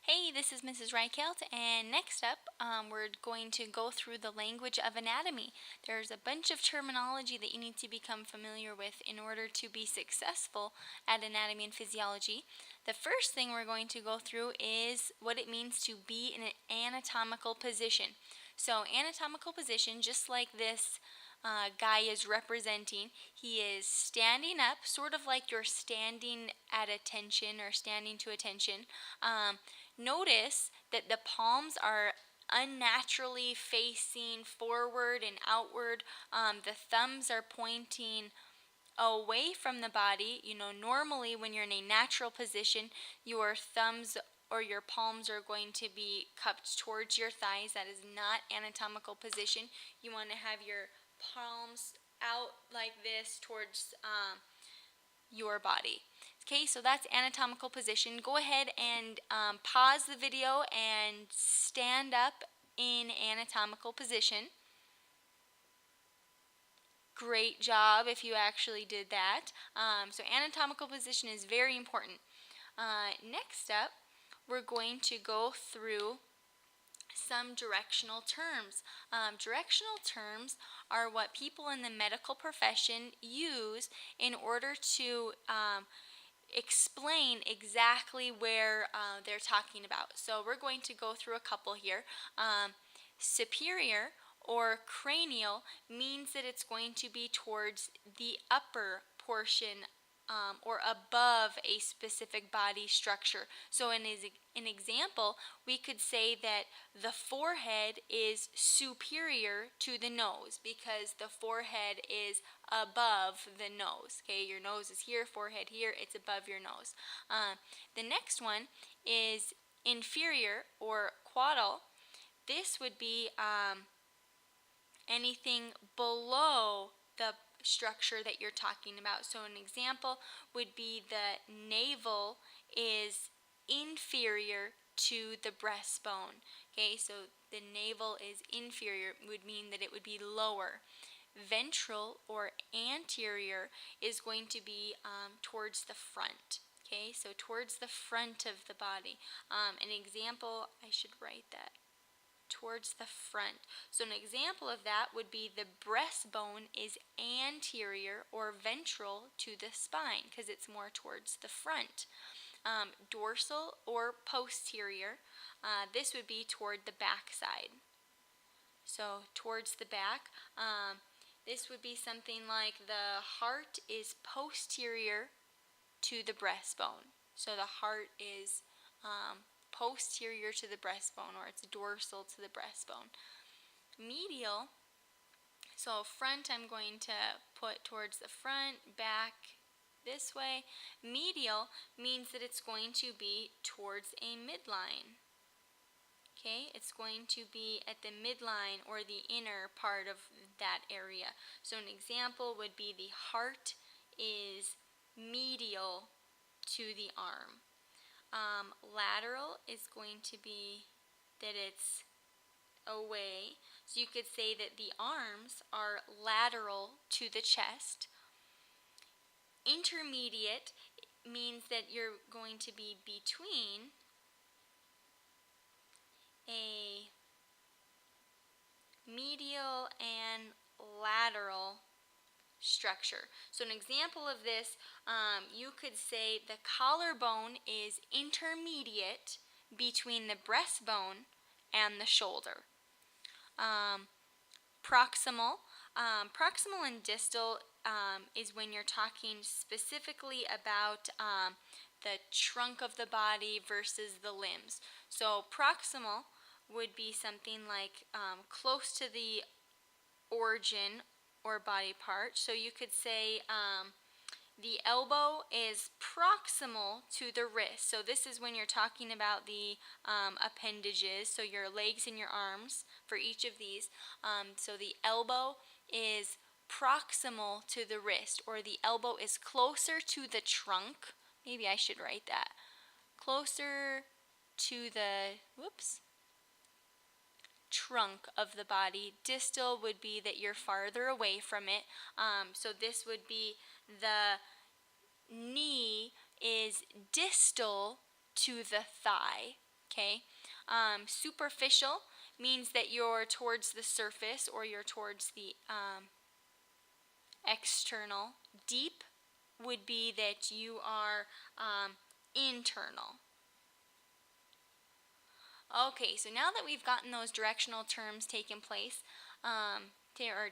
Hey, this is Mrs. Reichelt, and next up, we're going to go through the language of anatomy. There's a bunch of terminology that you need to become familiar with in order to be successful at anatomy and physiology. The first thing we're going to go through is what it means to be in an anatomical position. So, anatomical position, just like this guy is representing, he is standing up, sort of like you're standing at attention or standing to attention. Notice that the palms are unnaturally facing forward and outward. The thumbs are pointing away from the body. Normally when you're in a natural position, your thumbs or your palms are going to be cupped towards your thighs. That is not anatomical position. You want to have your palms out like this towards your body. Okay, so that's anatomical position. Go ahead and pause the video and stand up in anatomical position. Great job if you actually did that. So anatomical position is very important. Next up, we're going to go through some directional terms. Directional terms are what people in the medical profession use in order to explain exactly where they're talking about. So we're going to go through a couple here. Superior or cranial means that it's going to be towards the upper portion or above a specific body structure. So in an example, we could say that the forehead is superior to the nose because the forehead is above the nose. Okay, your nose is here, forehead here, it's above your nose. The next one is inferior or caudal. This would be anything below the structure that you're talking about. So an example would be the navel is inferior to the breastbone. Okay, so the navel is inferior would mean that it would be lower. Ventral or anterior is going to be towards the front. Okay, so towards the front of the body. An example, I should write that. Towards the front. So an example of that would be the breastbone is anterior or ventral to the spine because it's more towards the front. Dorsal or posterior, this would be toward the back side. So towards the back, this would be something like the heart is posterior to the breastbone. So the heart is posterior to the breastbone, or it's dorsal to the breastbone. Medial, so front I'm going to put towards the front, back this way. Medial means that it's going to be towards a midline. Okay, it's going to be at the midline or the inner part of that area. So an example would be the heart is medial to the arm. Lateral is going to be that it's away. So you could say that the arms are lateral to the chest. Intermediate means that you're going to be between a medial and lateral structure. So an example of this, you could say the collarbone is intermediate between the breastbone and the shoulder. Proximal. Proximal and distal is when you're talking specifically about the trunk of the body versus the limbs. So proximal would be something like close to the origin or body part. So you could say the elbow is proximal to the wrist. So this is when you're talking about the appendages, so your legs and your arms for each of these. So the elbow is proximal to the wrist, or the elbow is closer to the trunk. Maybe I should write that. Closer to the, trunk of the body. Distal would be that you're farther away from it. So this would be the knee is distal to the thigh. Okay. Superficial means that you're towards the surface or you're towards the external. Deep would be that you are internal. Okay, so now that we've gotten those directional terms taken place, they are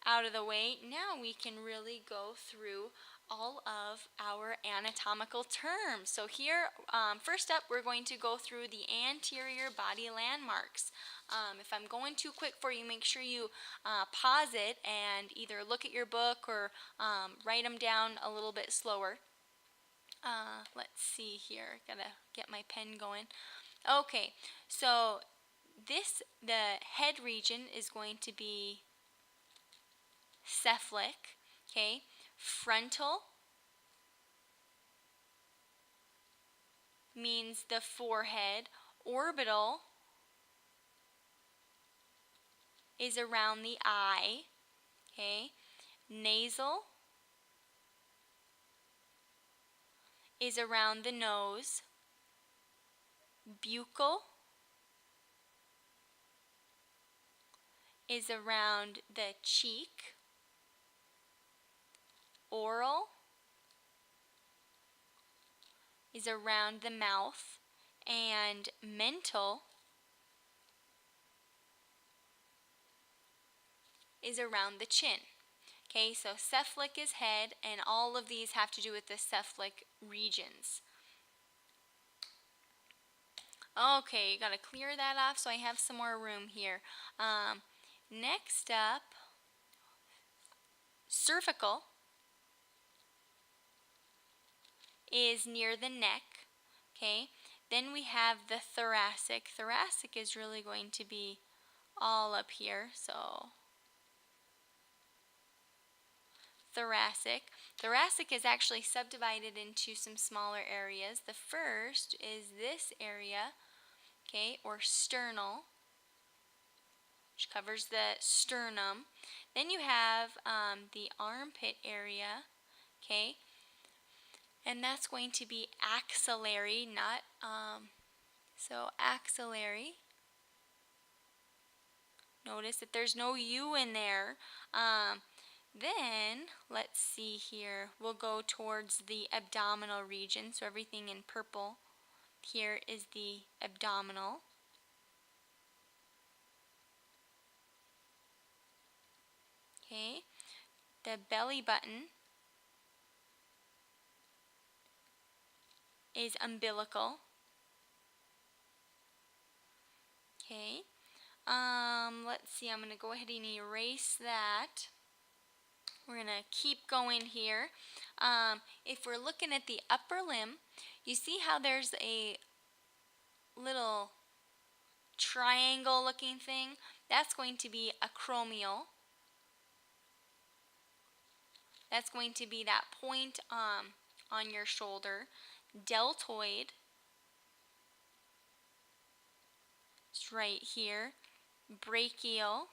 out of the way, now we can really go through all of our anatomical terms. So here, first up, we're going to go through the anterior body landmarks. If I'm going too quick for you, make sure you pause it and either look at your book or write them down a little bit slower. Let's see here, gotta get my pen going. Okay, so the head region is going to be cephalic, okay? Frontal means the forehead. Orbital is around the eye, okay? Nasal is around the nose. Buccal is around the cheek. Oral is around the mouth. And mental is around the chin. Okay, so cephalic is head, and all of these have to do with the cephalic regions. Okay, gotta clear that off so I have some more room here. Next up, cervical is near the neck. Okay, then we have the thoracic. Thoracic is really going to be all up here. So thoracic. Thoracic is actually subdivided into some smaller areas. The first is this area, okay, or sternal, which covers the sternum. Then you have the armpit area, okay, and that's going to be axillary, not, so axillary. Notice that there's no U in there. Then, let's see here, we'll go towards the abdominal region, so everything in purple here is the abdominal. Okay, the belly button is umbilical. Okay, let's see, I'm going to go ahead and erase that. We're going to keep going here. If we're looking at the upper limb, you see how there's a little triangle looking thing? That's going to be acromial. That's going to be that point on your shoulder. Deltoid, it's right here. Brachial,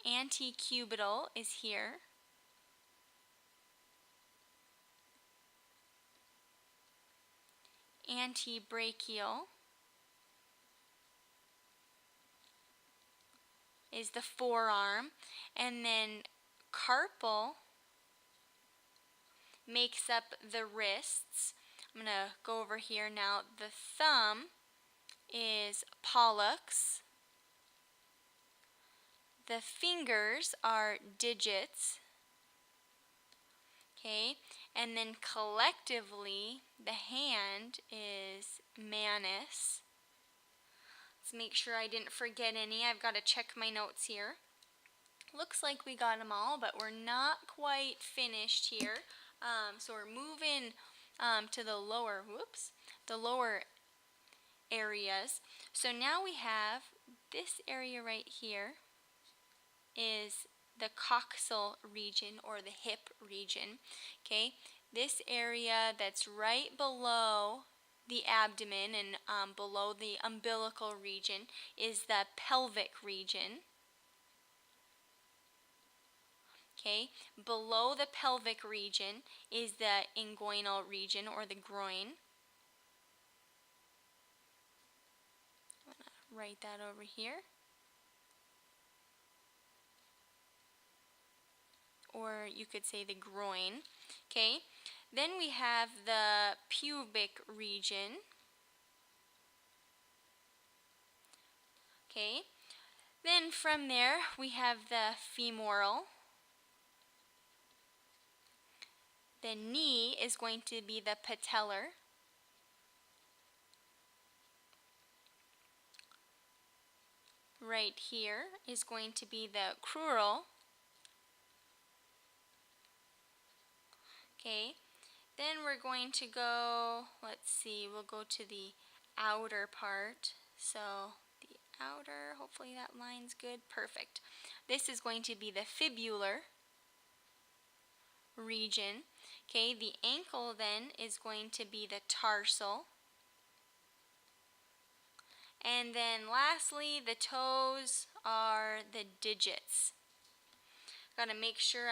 antecubital is here. Antebrachial is the forearm, and then carpal makes up the wrists. I'm going to go over here now. The thumb is pollex. The fingers are digits. Okay, and then collectively, the hand is manus. Let's make sure I didn't forget any. I've got to check my notes here. Looks like we got them all, but we're not quite finished here. So we're moving to the lower, the lower areas. So now we have this area right here is the coxal region or the hip region. Okay, this area that's right below the abdomen and below the umbilical region is the pelvic region. Okay, below the pelvic region is the inguinal region or the groin. I'm going to write that over here. Or you could say the groin. Okay, then we have the pubic region. Okay, then from there we have the femoral. The knee is going to be the patellar. Right here is going to be the crural. Okay, then we're going to go, let's see, we'll go to the outer part. So the outer, hopefully that line's good. Perfect. This is going to be the fibular region. Okay, the ankle then is going to be the tarsal. And then lastly, the toes are the digits. Gotta make sure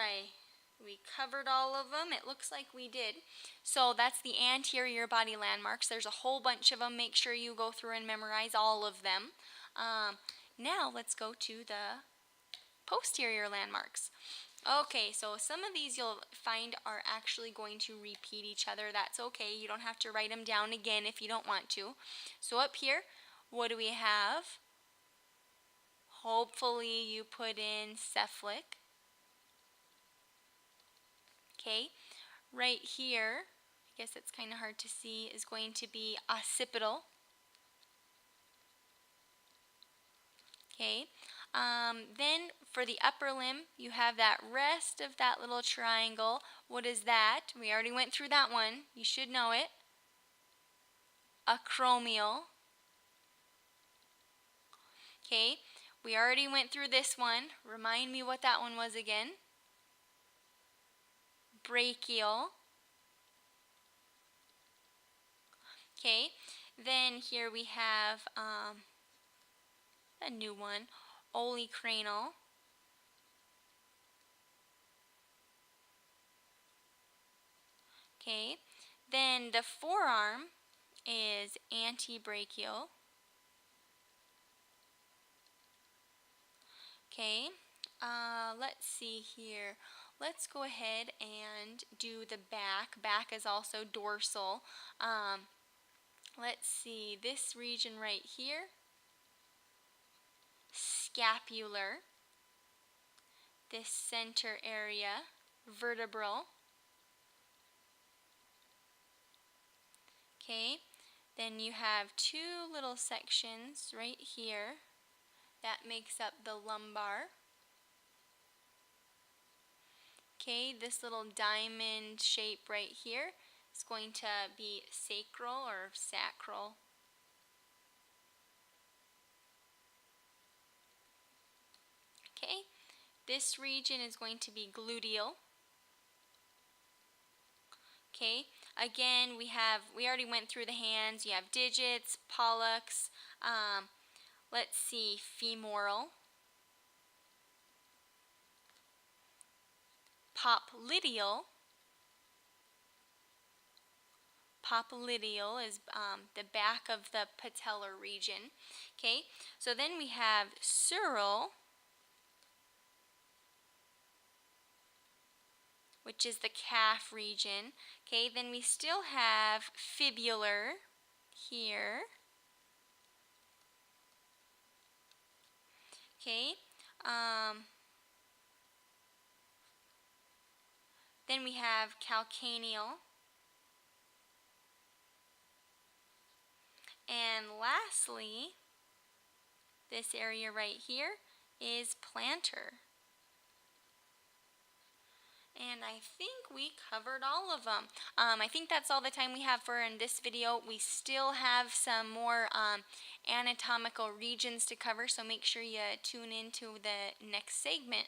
we covered all of them. It looks like we did. So that's the anterior body landmarks. There's a whole bunch of them. Make sure you go through and memorize all of them. Now let's go to the posterior landmarks. Okay, so some of these you'll find are actually going to repeat each other. That's okay. You don't have to write them down again if you don't want to. So up here, what do we have? Hopefully you put in cephalic. Okay, right here, I guess it's kind of hard to see, is going to be occipital. Okay, then for the upper limb, you have that rest of that little triangle. What is that? We already went through that one. You should know it. Acromial. Okay, we already went through this one. Remind me what that one was again. Brachial. Okay, then here we have a new one, olecranal. Okay, then the forearm is antebrachial. Okay, let's see here. Let's go ahead and do the back. Back is also dorsal. Let's see, this region right here, scapular. This center area, vertebral. Okay, then you have two little sections right here that makes up the lumbar. Okay, this little diamond shape right here is going to be sacral or sacral. Okay, this region is going to be gluteal. Okay, again we already went through the hands. You have digits, pollex. Let's see, femoral. Popliteal. Popliteal is the back of the patellar region. Okay, so then we have sural, which is the calf region. Okay, then we still have fibular here. Okay, then we have calcaneal. And lastly, this area right here is plantar. And I think we covered all of them. I think that's all the time we have for in this video. We still have some more anatomical regions to cover, so make sure you tune into the next segment.